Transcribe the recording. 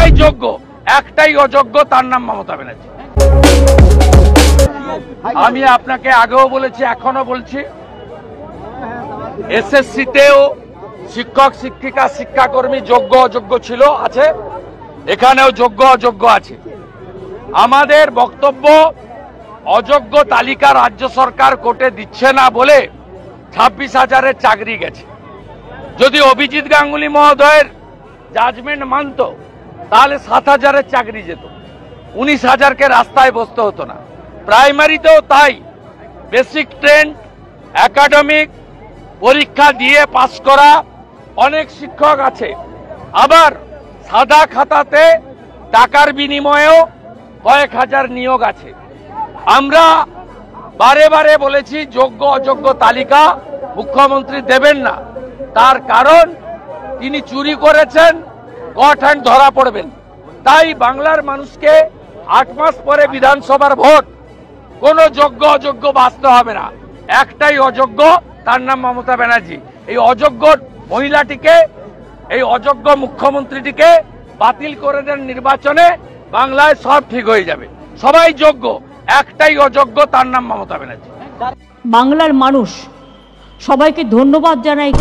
সবাই যোগ্য, একটাই অযোগ্য, তার নাম মমতা ব্যানার্জি। আমি আপনাকে আগেও বলেছি, এখনো বলছি, এসএসসিতেও শিক্ষক শিক্ষিকা শিক্ষাকর্মী যোগ্য অযোগ্য ছিল, আছে, এখানেও যোগ্য অযোগ্য আছে। আমাদের বক্তব্য, অযোগ্য তালিকা রাজ্য সরকার কোর্টে দিচ্ছে না বলে 26,000-এর চাকরি গেছে। যদি অভিজিৎ গাঙ্গুলি মহোদয়ের জাজমেন্ট মানত তাহলে 7,000-এর চাকরি যেত, 19,000-কে রাস্তায় বসতে হতো না। প্রাইমারিতেও তাই, বেসিক ট্রেন্ড একাডেমিক পরীক্ষা দিয়ে পাস করা অনেক শিক্ষক আছে। আবার সাদা খাতাতে টাকার বিনিময়েও কয়েক হাজার নিয়োগ আছে। আমরা বারে বারে বলেছি যোগ্য অযোগ্য তালিকা মুখ্যমন্ত্রী দেবেন না, তার কারণ তিনি চুরি করেছেন, কট হ্যান্ড ধরা পড়বেন। তাই বাংলার মানুষকে 8 মাস পরে বিধানসভার ভোট, কোনো যোগ্য অযোগ্য বাঁচতে হবে না, একটাই অযোগ্য, তার নাম মমতা ব্যানার্জি। এই অযোগ্য মহিলাটিকে, এই অযোগ্য মুখ্যমন্ত্রীটিকে বাতিল করে দেন নির্বাচনে, বাংলায় সব ঠিক হয়ে যাবে। সবাই যোগ্য, একটাই অযোগ্য, তার নাম মমতা ব্যানার্জি। বাংলার মানুষ সবাইকে ধন্যবাদ জানাই।